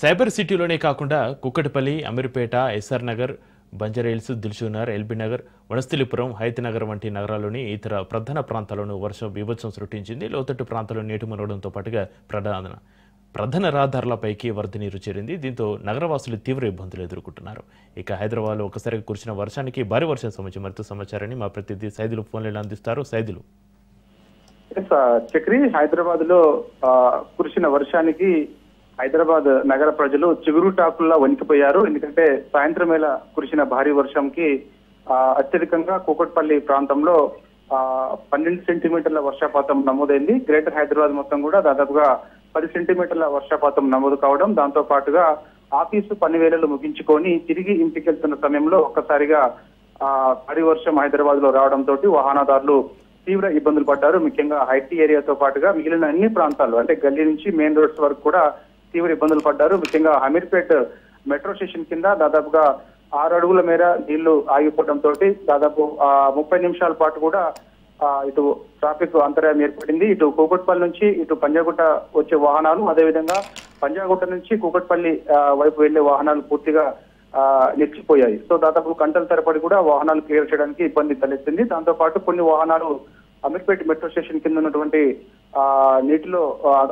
Cyber సిటీలోనే కాకుండా Kukatpally, Ameerpet, SR Nagar, Banjara Hills, Dilsukhnagar, LB Nagar, Vanasthalipuram, Hayathnagar వంటి నగరాల్లోని ఇతర ప్రధాన ప్రాంతాల్లోనూ వర్షం బీభత్సం సృష్టించింది. లోతట్టు ప్రాంతాల్లో నీటి మునగడంతో పాటుగా ప్రధాన రహదారులపైకి వరద నీరు చేరింది. దీంతో నగరవాసులు తీవ్ర ఇబ్బందులు ఎదుర్కొంటున్నారు. ఇక హైదరాబాద్లో ఒకసారిగా కురిసిన వర్షానికి భారీ వర్షం సంబంధించి మరింత సమాచారాన్ని మా ప్రతినిధి సైదులు ఫోన్లలో అందిస్తారు. సైదులు చక్రి, హైదరాబాద్ లో కురిసిన వర్షానికి హైదరాబాద్ నగర ప్రజలు చిగురు టాకుల్లా వణికిపోయారు. ఎందుకంటే సాయంత్రం వేళ కురిసిన భారీ వర్షంకి అత్యధికంగా కూకట్పల్లి ప్రాంతంలో 12 సెంటీమీటర్ల వర్షపాతం నమోదైంది. గ్రేటర్ హైదరాబాద్ మొత్తం కూడా దాదాపుగా 10 సెంటీమీటర్ల వర్షపాతం నమోదు కావడం, దాంతో పాటుగా ఆఫీసు పని వేళలు ముగించుకొని తిరిగి ఇంటికి వెళ్తున్న సమయంలో ఒక్కసారిగా భారీ వర్షం హైదరాబాద్ లో రావడంతో వాహనదారులు తీవ్ర ఇబ్బందులు పడ్డారు. ముఖ్యంగా ఐటీ ఏరియాతో పాటుగా మిగిలిన అన్ని ప్రాంతాలు అంటే గల్లీ నుంచి మెయిన్ రోడ్స్ వరకు కూడా తీవ్ర ఇబ్బందులు పడ్డారు. ముఖ్యంగా అమీర్పేట్ మెట్రో స్టేషన్ కింద దాదాపుగా 6 అడుగుల మేర నీళ్లు ఆగిపోవడంతో దాదాపు 30 నిమిషాల పాటు కూడా ఇటు ట్రాఫిక్ అంతరాయం ఏర్పడింది. ఇటు కూకట్పల్లి నుంచి ఇటు పంజాగుట్ట వచ్చే వాహనాలు, అదేవిధంగా పంజాగుట్ట నుంచి కూకట్పల్లి వైపు వెళ్లే వాహనాలు పూర్తిగా నిలిచిపోయాయి. సో దాదాపు గంటల తరబడి కూడా వాహనాలు క్లియర్ చేయడానికి ఇబ్బంది తలెత్తింది. దాంతో పాటు కొన్ని వాహనాలు అమీర్పేట్ మెట్రో స్టేషన్ కింద ఉన్నటువంటి నీటిలో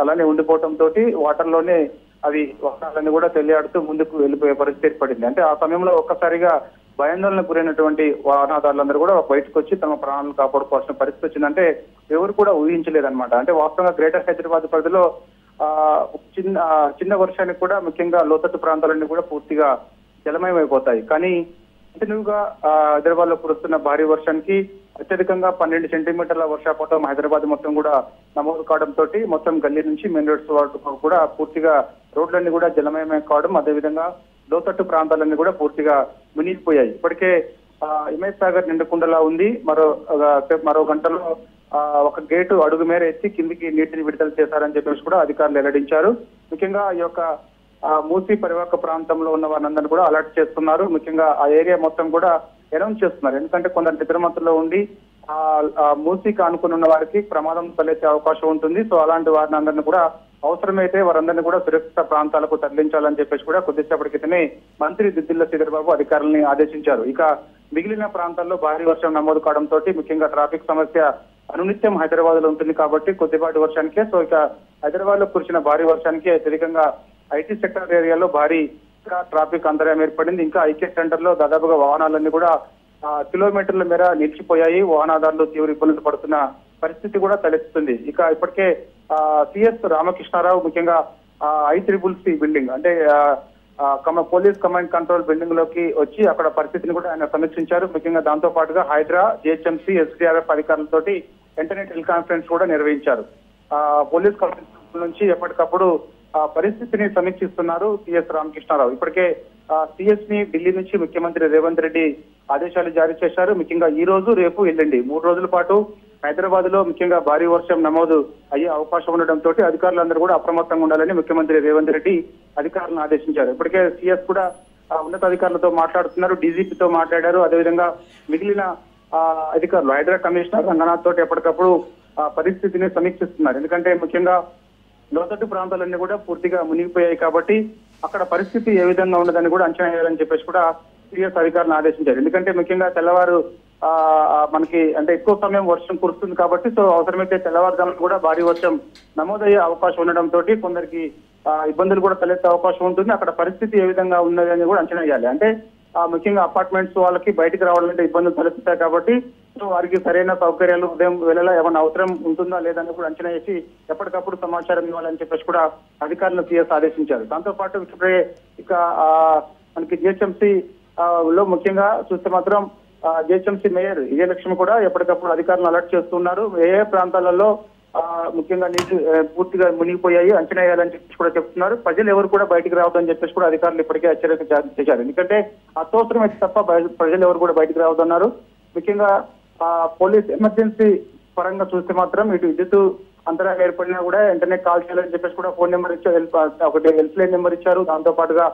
అలానే ఉండిపోవడంతో వాటర్ లోనే అవి వాహనాలన్నీ కూడా తెలియాడుతూ ముందుకు వెళ్ళిపోయే పరిస్థితి ఏర్పడింది. అంటే ఆ సమయంలో ఒక్కసారిగా భయాందోళనకు గురైనటువంటి వాహనదారులందరూ కూడా బయటకు వచ్చి తమ ప్రాణాలను కాపాడుకోవాల్సిన పరిస్థితి వచ్చిందంటే ఎవరు కూడా ఊహించలేదన్నమాట. అంటే వాస్తవంగా గ్రేటర్ హైదరాబాద్ పరిధిలో చిన్న వర్షానికి కూడా ముఖ్యంగా లోతట్టు ప్రాంతాలన్నీ కూడా పూర్తిగా జలమయమైపోతాయి. కానీ కంటిన్యూగా హైదరాబాద్ లో కురుస్తున్న భారీ వర్షానికి అత్యధికంగా 12 సెంటీమీటర్ల వర్షపాతం హైదరాబాద్ మొత్తం కూడా నమోదు కావడంతో మొత్తం గల్లీ నుంచి మెయిన్ రోడ్స్ వరకు కూడా పూర్తిగా రోడ్లన్నీ కూడా జలమయమై కావడం, అదేవిధంగా లోతట్టు ప్రాంతాలన్నీ కూడా పూర్తిగా మునిగిపోయాయి. ఇప్పటికే హిమయత్ సాగర్ నిండుకుండలా ఉంది. మరో గంటలో ఒక గేటు అడుగు మేర ఎత్తి కిందికి నీటిని విడుదల చేశారని చెప్పేసి కూడా అధికారులు వెల్లడించారు. ముఖ్యంగా ఈ యొక్క మూసీ పరివాహక ప్రాంతంలో ఉన్న వారందరినీ కూడా అలర్ట్ చేస్తున్నారు. ముఖ్యంగా ఆ ఏరియా మొత్తం కూడా అనౌన్స్ చేస్తున్నారు. ఎందుకంటే కొందరు నిద్రమత్తులో ఉండి మూసీకి ఆనుకుని ఉన్న వారికి ప్రమాదం తలెత్తే అవకాశం ఉంటుంది. సో అలాంటి వారిని అందరినీ కూడా అవసరమైతే వారందరినీ కూడా సురక్షిత ప్రాంతాలకు తరలించాలని చెప్పేసి కూడా కొద్దిసేపటి క్రితమే మంత్రి దిద్దిల్ల శ్రీధర్ బాబు అధికారులని ఆదేశించారు. ఇక మిగిలిన ప్రాంతాల్లో భారీ వర్షం నమోదు కావడంతో ముఖ్యంగా ట్రాఫిక్ సమస్య అనునిత్యం హైదరాబాద్ లో ఉంటుంది కాబట్టి కొద్దిపాటి వర్షానికే సో ఇక హైదరాబాద్ లో కురిసిన భారీ వర్షానికి అత్యధికంగా ఐటీ సెక్టర్ ఏరియాలో భారీ ట్రాఫిక్ అంతరాయం ఏర్పడింది. ఇంకా ఐకే సెంటర్ లో దాదాపుగా వాహనాలన్నీ కూడా కిలోమీటర్ల మేర నిలిచిపోయాయి. వాహనదారులు తీవ్ర ఇబ్బందులు పడుతున్న పరిస్థితి కూడా తలెత్తుతుంది. ఇక ఇప్పటికే సిఎస్ రామకృష్ణారావు ముఖ్యంగా ICCC బిల్డింగ్ అంటే పోలీస్ కమాండ్ కంట్రోల్ బిల్డింగ్ లోకి వచ్చి అక్కడ పరిస్థితిని కూడా ఆయన సమీక్షించారు. ముఖ్యంగా దాంతో పాటుగా హైడ్రా, GHMC, SDRF అధికారులతోటి వెంటనే టెలికాన్ఫరెన్స్ కూడా నిర్వహించారు. పోలీస్ కమిషన్ నుంచి ఎప్పటికప్పుడు పరిస్థితిని సమీక్షిస్తున్నారు సిఎస్ రామకృష్ణారావు. ఇప్పటికే సిఎస్ ని ఢిల్లీ నుంచి ముఖ్యమంత్రి రేవంత్ రెడ్డి ఆదేశాలు జారీ చేశారు. ముఖ్యంగా ఈ రోజు, రేపు, ఎల్లుండి 3 రోజుల పాటు హైదరాబాద్ లో ముఖ్యంగా భారీ వర్షం నమోదు అయ్యే అవకాశం ఉండడంతో అధికారులందరూ కూడా అప్రమత్తంగా ఉండాలని ముఖ్యమంత్రి రేవంత్ రెడ్డి అధికారులను ఆదేశించారు. ఇప్పటికే సిఎస్ కూడా ఉన్నతాధికారులతో మాట్లాడుతున్నారు, డీజీపీతో మాట్లాడారు. అదేవిధంగా మిగిలిన అధికారులు హైదరాబాద్ కమిషనర్ రంగనాథ్ తోటి ఎప్పటికప్పుడు పరిస్థితిని సమీక్షిస్తున్నారు. ఎందుకంటే ముఖ్యంగా లోతట్టు ప్రాంతాలన్నీ కూడా పూర్తిగా మునిగిపోయాయి కాబట్టి అక్కడ పరిస్థితి ఏ విధంగా ఉండదని కూడా అంచనా వేయాలని చెప్పేసి కూడా సిఎస్ అధికారులను ఆదేశించారు. ఎందుకంటే ముఖ్యంగా తెల్లవారు మనకి అంటే ఎక్కువ సమయం వర్షం కురుస్తుంది కాబట్టి సో అవసరమైతే తెల్లవారుజామున కూడా భారీ వర్షం నమోదయ్యే అవకాశం ఉండడంతో కొందరికి ఇబ్బందులు కూడా తలెత్తే అవకాశం ఉంటుంది. అక్కడ పరిస్థితి ఏ విధంగా ఉన్నదని కూడా అంచనా వేయాలి. అంటే ముఖ్యంగా అపార్ట్మెంట్స్ వాళ్ళకి బయటికి రావాలంటే ఇబ్బందులు తలెత్తుతాయి కాబట్టి సో వారికి సరైన సౌకర్యాలు ఉదయం వేళలా ఏమైనా అవసరం ఉంటుందా లేదని కూడా అంచనా వేసి ఎప్పటికప్పుడు సమాచారం ఇవ్వాలని చెప్పేసి కూడా అధికారులను సిఎస్ ఆదేశించారు. దాంతో పాటు ఇక మనకి GHMC లో ముఖ్యంగా చూస్తే మాత్రం GHMC మేయర్ విజయలక్ష్మి కూడా ఎప్పటికప్పుడు అధికారులను అలర్ట్ చేస్తున్నారు. ఏ ప్రాంతాలలో ముఖ్యంగా నీటి పూర్తిగా మునిగిపోయాయి అంచనా వేయాలని చెప్పేసి కూడా చెప్తున్నారు. ప్రజలు ఎవరు కూడా బయటికి రావద్దని చెప్పేసి కూడా అధికారులు ఇప్పటికే హెచ్చరిక చేశారు. ఎందుకంటే అత్యవసరం అయితే తప్ప ప్రజలు ఎవరు కూడా బయటికి రావద్దన్నారు. ముఖ్యంగా పోలీస్ ఎమర్జెన్సీ పరంగా చూస్తే మాత్రం ఇటు విద్యుత్ అంతరాయం ఏర్పడినా కూడా వెంటనే కాల్ చేయాలని చెప్పేసి కూడా ఫోన్ నెంబర్ ఇచ్చారు, ఒకటి హెల్ప్ లైన్ నెంబర్ ఇచ్చారు. దాంతో పాటుగా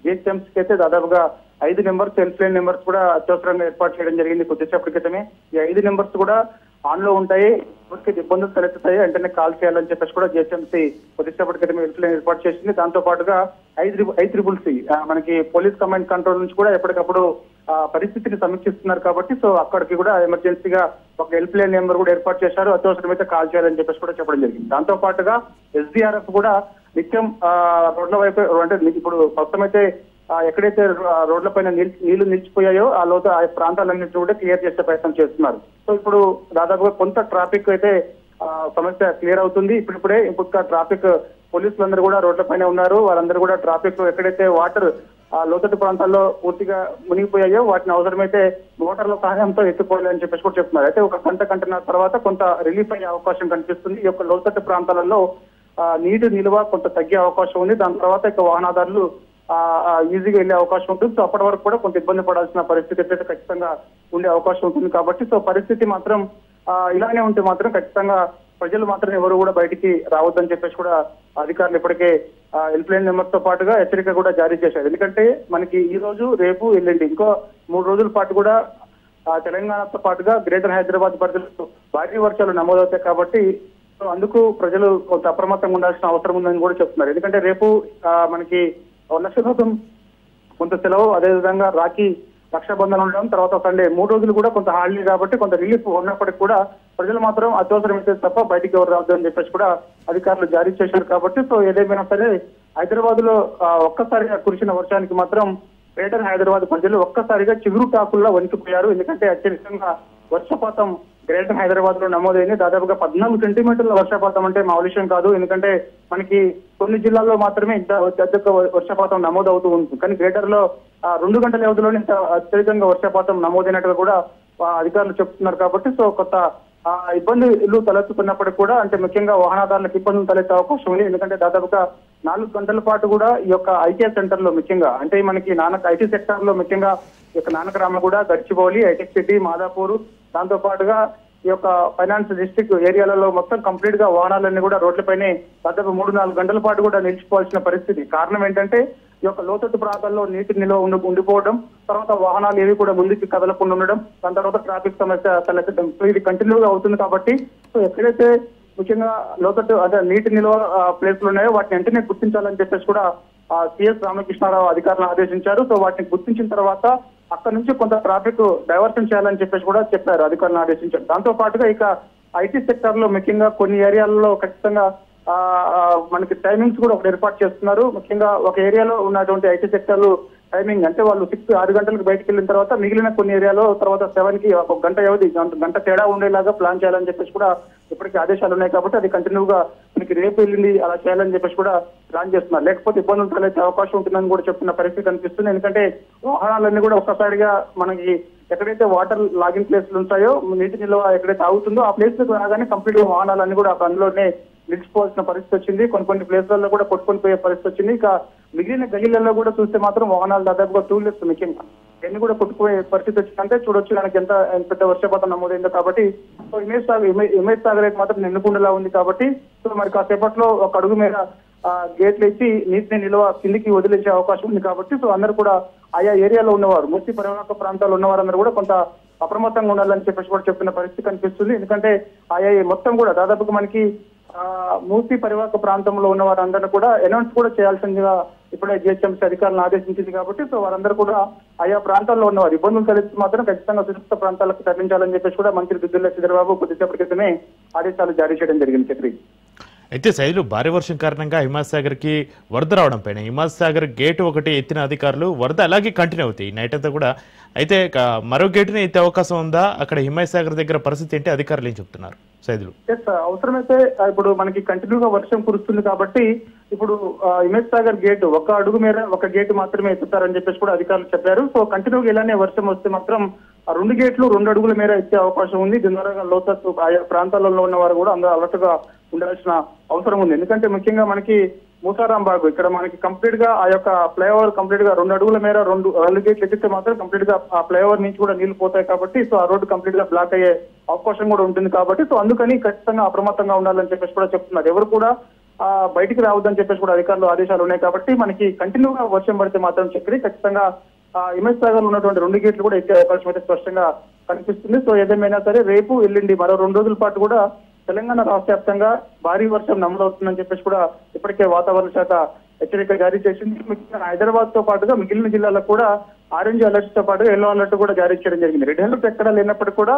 GHMCకి అయితే దాదాపుగా 5 నెంబర్స్ హెల్ప్ లైన్ నెంబర్స్ కూడా అత్యవసరంగా ఏర్పాటు చేయడం జరిగింది కొద్దిసేపటి క్రితమే. ఈ 5 నెంబర్స్ కూడా ఆన్ లో ఉంటాయి, ఇబ్బందులు తలెత్తుతాయి, వెంటనే కాల్ చేయాలని చెప్పేసి కూడా GHMC కొద్దిసేపటి క్రితమే హెల్ప్ లైన్ ఏర్పాటు చేసింది. దాంతో పాటుగా ICCC మనకి పోలీస్ కమాండ్ కంట్రోల్ నుంచి కూడా ఎప్పటికప్పుడు పరిస్థితిని సమీక్షిస్తున్నారు కాబట్టి సో అక్కడికి కూడా ఎమర్జెన్సీగా ఒక హెల్ప్ లైన్ నెంబర్ కూడా ఏర్పాటు చేశారు. అత్యవసరమైతే కాల్ చేయాలని చెప్పేసి కూడా చెప్పడం జరిగింది. దాంతో పాటుగా SDRF కూడా నిత్యం రోడ్ల వైపు అంటే ఇప్పుడు ప్రస్తుతమైతే ఎక్కడైతే రోడ్ల పైన నీళ్లు నిలిచిపోయాయో ఆ ప్రాంతాలన్నింటినీ కూడా క్లియర్ చేసే ప్రయత్నం చేస్తున్నారు. సో ఇప్పుడు దాదాపుగా కొంత ట్రాఫిక్ అయితే సమస్య క్లియర్ అవుతుంది. ఇప్పుడిప్పుడే ఇంకా ట్రాఫిక్ పోలీసులందరూ కూడా రోడ్లపైనే ఉన్నారు. వాళ్ళందరూ కూడా ట్రాఫిక్ ఎక్కడైతే వాటర్ లోతట్టు ప్రాంతాల్లో పూర్తిగా మునిగిపోయాయో వాటిని అవసరమైతే మోటార్ల సహాయంతో ఎత్తిపోయాలని చెప్పేసి కూడా చెప్తున్నారు. అయితే ఒక గంటన్నర తర్వాత కొంత రిలీఫ్ అయ్యే అవకాశం కనిపిస్తుంది. ఈ యొక్క లోతట్టు ప్రాంతాలలో నీటి నిల్వ కొంత తగ్గే అవకాశం ఉంది. దాని తర్వాత ఇక వాహనదారులు ఈజీగా వెళ్లే అవకాశం ఉంటుంది. సో అప్పటి వరకు కూడా కొంత ఇబ్బంది పడాల్సిన పరిస్థితి అయితే ఖచ్చితంగా ఉండే అవకాశం ఉంటుంది. కాబట్టి సో పరిస్థితి మాత్రం ఇలానే ఉంటే మాత్రం ఖచ్చితంగా ప్రజలు మాత్రం ఎవరు కూడా బయటికి రావద్దని చెప్పేసి కూడా అధికారులు ఇప్పటికే హెల్ప్ లైన్ నెంబర్ తో పాటుగా హెచ్చరిక కూడా జారీ చేశారు. ఎందుకంటే మనకి ఈ రోజు రేపు ఎల్లుండి ఇంకో 3 రోజుల పాటు కూడా తెలంగాణతో పాటుగా గ్రేటర్ హైదరాబాద్ పరిధిలో భారీ వర్షాలు నమోదవుతాయి. కాబట్టి సో అందుకు ప్రజలు కొంత అప్రమత్తంగా ఉండాల్సిన అవసరం ఉందని కూడా చెప్తున్నారు. ఎందుకంటే రేపు మనకి 1,00,000 కొంత సెలవు, అదేవిధంగా రాఖీ రక్షాబంధన్ ఉండడం, తర్వాత సండే 3 రోజులు కూడా కొంత హాలిడే కాబట్టి కొంత రిలీఫ్ ఉన్నప్పటికీ కూడా ప్రజలు మాత్రం అత్యవసరమైతే తప్ప బయటికి ఎవరు రావద్దు అని చెప్పేసి కూడా అధికారులు జారీ చేశారు. కాబట్టి సో ఏదేమైనా సరే హైదరాబాద్ లో ఒక్కసారిగా కురిసిన వర్షానికి మాత్రం గ్రేటర్ హైదరాబాద్ ప్రజలు ఒక్కసారిగా చిగురు టాకుల్లో వణికిపోయారు. ఎందుకంటే అత్యధికంగా వర్షపాతం గ్రేటర్ హైదరాబాద్ లో నమోదైంది. దాదాపుగా 14 సెంటీమీటర్ల వర్షపాతం అంటే మామూలు విషయం కాదు. ఎందుకంటే మనకి కొన్ని జిల్లాల్లో మాత్రమే ఇంత అత్యధిక వర్షపాతం నమోదవుతూ ఉంటుంది. కానీ గ్రేటర్ లో 2 గంటల వ్యవధిలోనే ఇంత అత్యధికంగా వర్షపాతం నమోదైనట్టుగా కూడా అధికారులు చెప్తున్నారు. కాబట్టి సో కొత్త ఇబ్బందులు తలెత్తుకున్నప్పటికీ కూడా అంటే ముఖ్యంగా వాహనదారులకు ఇబ్బందులు తలెత్తే అవకాశం ఉంది. ఎందుకంటే దాదాపుగా 4 గంటల పాటు కూడా ఈ యొక్క ఐటీ సెంటర్ లో ముఖ్యంగా అంటే మనకి ఐటీ సెక్టర్ లో ముఖ్యంగా ఈ యొక్క నానకరామగూడ, గచ్చిబౌలి, హైటెక్ సిటీ, మాదాపూర్, దాంతో పాటుగా ఈ యొక్క ఫైనాన్స్ డిస్ట్రిక్ట్ ఏరియాలలో మొత్తం కంప్లీట్ గా వాహనాలన్నీ కూడా రోడ్లపైనే దాదాపు 3-4 గంటల పాటు కూడా నిలిచిపోవాల్సిన పరిస్థితి. కారణం ఏంటంటే ఈ యొక్క లోతట్టు ప్రాంతాల్లో నీటి నిల్వ ఉండిపోవడం, తర్వాత వాహనాలు ఏవి కూడా ముందుకు కదలకుండా ఉండడం, దాని తర్వాత ట్రాఫిక్ సమస్య తలెత్తడం. సో ఇది కంటిన్యూగా అవుతుంది. కాబట్టి సో ఎక్కడైతే ముఖ్యంగా లోతట్టు అదే నీటి నిల్వ ప్లేస్లు ఉన్నాయో వాటిని వెంటనే గుర్తించాలని చెప్పేసి కూడా సిఎస్ రామకృష్ణారావు అధికారులను ఆదేశించారు. సో వాటిని గుర్తించిన తర్వాత అక్కడ నుంచి కొంత ట్రాఫిక్ డైవర్షన్ చేయాలని చెప్పేసి కూడా చెప్పారు, అధికారులను ఆదేశించారు. దాంతో పాటుగా ఇక ఐటీ సెక్టర్ లో ముఖ్యంగా కొన్ని ఏరియాలలో ఖచ్చితంగా మనకి టైమింగ్స్ కూడా ఒకటి ఏర్పాటు చేస్తున్నారు. ముఖ్యంగా ఒక ఏరియాలో ఉన్నటువంటి ఐటీ సెక్టర్లు టైమింగ్ అంటే వాళ్ళు 6 గంటలకు బయటకు వెళ్ళిన తర్వాత మిగిలిన కొన్ని ఏరియాలో తర్వాత 7 కి ఒక గంట వ్యవధి గంట తేడా ఉండేలాగా ప్లాన్ చేయాలని చెప్పేసి కూడా ఇప్పటికీ ఆదేశాలు ఉన్నాయి. కాబట్టి అది కంటిన్యూగా మనకి రేపు వెళ్ళింది అలా చేయాలని చెప్పేసి కూడా ప్లాన్ చేస్తున్నారు. లేకపోతే ఇబ్బందులు తలెత్తే అవకాశం ఉంటుందని కూడా చెప్తున్న పరిస్థితి కనిపిస్తుంది. ఎందుకంటే వాహనాలన్నీ కూడా ఒక్కసారిగా మనకి ఎక్కడైతే వాటర్ లాగిన్ ప్లేస్లు ఉంటాయో నీటి నిల్వ ఎక్కడైతే ఆగుతుందో ఆ ప్లేస్ లకు రాగానే కంప్లీట్ గా వాహనాలన్నీ కూడా అందులోనే నిలిచిపోవాల్సిన పరిస్థితి వచ్చింది. కొన్ని ప్లేస్లలో కూడా కొట్టుకొని పోయే పరిస్థితి వచ్చింది. ఇక మిగిలిన గల్లీలలో కూడా చూస్తే మాత్రం వాహనాలు దాదాపుగా 2 వీలర్స్ ముఖ్యంగా ఎన్ని కూడా కొట్టుకుపోయే పరిస్థితి వచ్చిందంటే చూడొచ్చు మనకి ఎంత పెద్ద వర్షపాతం నమోదైందో. కాబట్టి సో ఇమేజ్ సాగర్ అయితే మాత్రం నిండుకుండలా ఉంది. కాబట్టి సో మరి కాసేపట్లో ఒక అడుగు మీద గేట్లు ఇచ్చి నీటిని నిల్వ కిందికి వదిలించే అవకాశం ఉంది. కాబట్టి సో అందరూ కూడా ఆయా ఏరియాలో ఉన్నవారు మూర్తి పరివాహక ప్రాంతాల్లో ఉన్నవారందరూ కూడా కొంత అప్రమత్తంగా ఉండాలని చెప్పేసి కూడా చెప్తున్న పరిస్థితి కనిపిస్తుంది. ఎందుకంటే ఆయా మొత్తం కూడా దాదాపుగా మనకి మూర్తి పరివాహక ప్రాంతంలో ఉన్న వారందరూ కూడా అనౌన్స్ కూడా చేయాల్సిందిగా ఇప్పుడే జిహెచ్ఎంసీ అధికారులను ఆదేశించింది. కాబట్టి సో వారందరూ కూడా ఆయా ప్రాంతాల్లో ఉన్నవారు ఇబ్బందులు కలిసి మాత్రం ఖచ్చితంగా సురక్షిత ప్రాంతాలకు తరలించాలని చెప్పేసి కూడా మంత్రి దుద్దిల్ల శ్రీధరబాబు కొద్దిసేపటి క్రితమే ఆదేశాలు జారీ చేయడం జరిగింది. చక్రి అయితే సైలు భారీ వర్షం కారణంగా హిమాయత్ సాగర్ కి వరద రావడం పైన హిమాయత్ సాగర్ గేట్ ఒకటి ఎత్తిన అధికారులు వరద అలాగే కంటిన్యూ అవుతాయి నైట్ అంతా కూడా. అయితే మరో గేటుని ఎత్తే అవకాశం ఉందా? అక్కడ హిమాయత్ సాగర్ దగ్గర పరిస్థితి ఏంటి? అధికారులు ఏం చెప్తున్నారు? సైదులు అవసరమైతే ఇప్పుడు మనకి కంటిన్యూగా వర్షం కురుస్తుంది కాబట్టి ఇప్పుడు హిమాయత్ సాగర్ గేట్ ఒక అడుగు మేర ఒక గేట్ మాత్రమే ఎత్తుతారని చెప్పేసి కూడా అధికారులు చెప్పారు. సో కంటిన్యూగా ఇలానే వర్షం వస్తే మాత్రం 2 గేట్లు 2 అడుగుల మేర ఎత్తే అవకాశం ఉంది. దీని ద్వారా లోతట్టు ఆయా ప్రాంతాలలో ఉన్న వారు కూడా అందరూ అలర్ట్ గా ఉండాల్సిన అవసరం ఉంది. ఎందుకంటే ముఖ్యంగా మనకి మూసారాంబాగ్ ఇక్కడ మనకి కంప్లీట్ గా ఆ యొక్క ఫ్లైఓవర్ కంప్లీట్ గా 2 అడుగుల మేర 2 గేట్లు ఎత్తితే మాత్రం కంప్లీట్ గా ఆ ఫ్లైఓవర్ నుంచి కూడా నీళ్లు పోతాయి. కాబట్టి సో ఆ రోడ్డు కంప్లీట్ గా బ్లాక్ అయ్యే అవకాశం కూడా ఉంటుంది. కాబట్టి సో అందుకని ఖచ్చితంగా అప్రమత్తంగా ఉండాలని చెప్పేసి కూడా చెప్తున్నారు. ఎవరు కూడా బయటికి రావద్దని చెప్పేసి కూడా అధికారులు ఆదేశాలు ఉన్నాయి. కాబట్టి మనకి కంటిన్యూగా వర్షం పడితే మాత్రం చక్రి ఖచ్చితంగా హిమాయత్ సాగర్ ఉన్నటువంటి 2 గేట్లు కూడా ఎక్కే అవకాశం అయితే స్పష్టంగా కనిపిస్తుంది. సో ఏదేమైనా సరే రేపు ఎల్లుండి మరో 2 రోజుల పాటు కూడా తెలంగాణ రాష్ట్ర వ్యాప్తంగా భారీ వర్షం నమోదవుతుందని చెప్పేసి కూడా ఇప్పటికే వాతావరణ శాఖ హెచ్చరిక జారీ చేసింది. ముఖ్యంగా హైదరాబాద్ తో పాటుగా మిగిలిన జిల్లాలకు కూడా ఆరెంజ్ అలర్ట్ తో పాటుగా ఎల్లో అలర్ట్ కూడా జారీ చేయడం జరిగింది. రెడ్ అలర్ట్ ఎక్కడా లేనప్పటికీ కూడా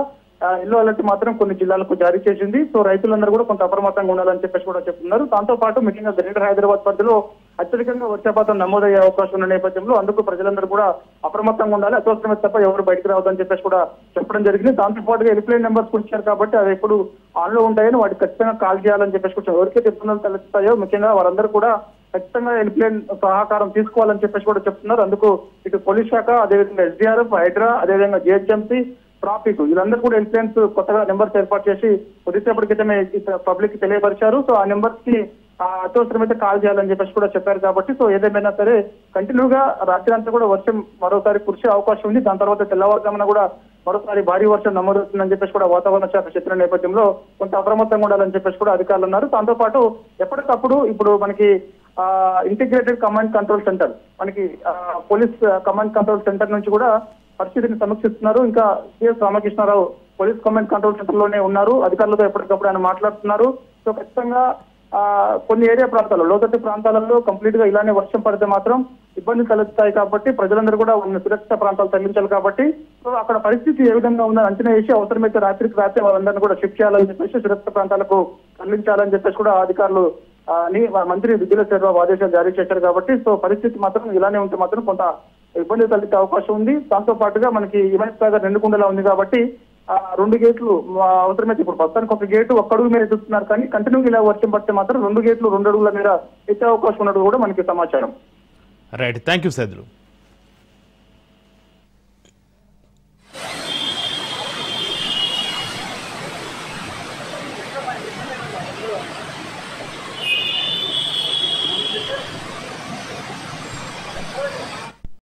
ఎల్లో అలర్ట్ మాత్రం కొన్ని జిల్లాలకు జారీ చేసింది. సో రైతులందరూ కూడా కొంత అప్రమత్తంగా ఉండాలని చెప్పేసి కూడా చెప్తున్నారు. దాంతో పాటు ముఖ్యంగా గ్రేటర్ హైదరాబాద్ పరిధిలో అత్యధికంగా వర్షపాతం నమోదయ్యే అవకాశం ఉన్న నేపథ్యంలో అందుకు ప్రజలందరూ కూడా అప్రమత్తంగా ఉండాలి, అత్యవసరమే తప్ప ఎవరు బయటకు రావద్దని చెప్పేసి కూడా చెప్పడం జరిగింది. దాంతో పాటుగా హెల్ప్లైన్ నెంబర్స్ కూడా ఇచ్చారు కాబట్టి అవి ఎప్పుడు ఆన్ లో ఉంటాయని వాటికి ఖచ్చితంగా కాల్ చేయాలని చెప్పేసి కూడా ఎవరికైతే ఇబ్బందులు తలెత్తాయో ముఖ్యంగా వారందరూ కూడా ఖచ్చితంగా హెల్ప్లైన్ సహకారం తీసుకోవాలని చెప్పేసి కూడా చెప్తున్నారు. అందుకు ఇటు పోలీస్ శాఖ, అదేవిధంగా ఎస్డీఆర్ఎఫ్, హైడ్రా, అదేవిధంగా జిహెచ్ఎంసీ, ట్రాఫిక్ వీళ్ళందరూ కూడా హెల్ప్లైన్స్ కొత్తగా నెంబర్స్ ఏర్పాటు చేసి కొద్దిసేపటి క్రితమే పబ్లిక్ కి తెలియపరిచారు. సో ఆ నెంబర్స్ కి అత్యవసరమైతే కాల్ చేయాలని చెప్పేసి కూడా చెప్పారు. కాబట్టి సో ఏదేమైనా సరే కంటిన్యూగా రాత్రి అంతా కూడా వర్షం మరోసారి కురిసే అవకాశం ఉంది. దాని తర్వాత తెల్లవారుజామున కూడా మరోసారి భారీ వర్షం నమోదవుతుందని చెప్పేసి కూడా వాతావరణ శాఖ చెప్పిన నేపథ్యంలో కొంత అప్రమత్తంగా ఉండాలని చెప్పేసి కూడా అధికారులు అన్నారు. దాంతో పాటు ఎప్పటికప్పుడు ఇప్పుడు మనకి ఇంటిగ్రేటెడ్ కమాండ్ కంట్రోల్ సెంటర్, మనకి పోలీస్ కమాండ్ కంట్రోల్ సెంటర్ నుంచి కూడా పరిస్థితిని సమీక్షిస్తున్నారు. ఇంకా CS Ramakrishna Rao police command control centre లోనే ఉన్నారు. అధికారులతో ఎప్పటికప్పుడు ఆయన మాట్లాడుతున్నారు. సో ఖచ్చితంగా కొన్ని ఏరియా ప్రాంతాల్లో, లోతట్టు ప్రాంతాలలో కంప్లీట్ గా ఇలానే వర్షం పడితే మాత్రం ఇబ్బందులు తలెత్తాయి. కాబట్టి ప్రజలందరూ కూడా ఉన్న సురక్షిత ప్రాంతాలు తరలించాలి. కాబట్టి సో అక్కడ పరిస్థితి ఏ విధంగా ఉందని అంచనా వేసి అవసరమైతే రాత్రికి రాత్రి వాళ్ళందరినీ కూడా షిఫ్ట్ చేయాలని చెప్పేసి సురక్షిత ప్రాంతాలకు తరలించాలని చెప్పేసి కూడా అధికారులు మంత్రి విద్యుల చంద్రబాబు ఆదేశాలు జారీ చేశారు. కాబట్టి సో పరిస్థితి మాత్రం ఇలానే ఉంటే మాత్రం కొంత ఇబ్బంది తలెత్తే అవకాశం ఉంది. దాంతో పాటుగా మనకి హిమాయత్ సాగర్ నిండుకుండలా ఉంది కాబట్టి 2 గేట్లు అవసరమైతే ఇప్పుడు ప్రస్తుతానికి ఒక గేటు 1 అడుగు మీద ఎత్తుతున్నారు. కానీ కంటిన్యూగా ఇలా వర్షం పడితే మాత్రం 2 గేట్లు 2 అడుగుల మీద ఎత్తే అవకాశం ఉన్నట్టు కూడా మనకి సమాచారం. Right, thank you Saidulu.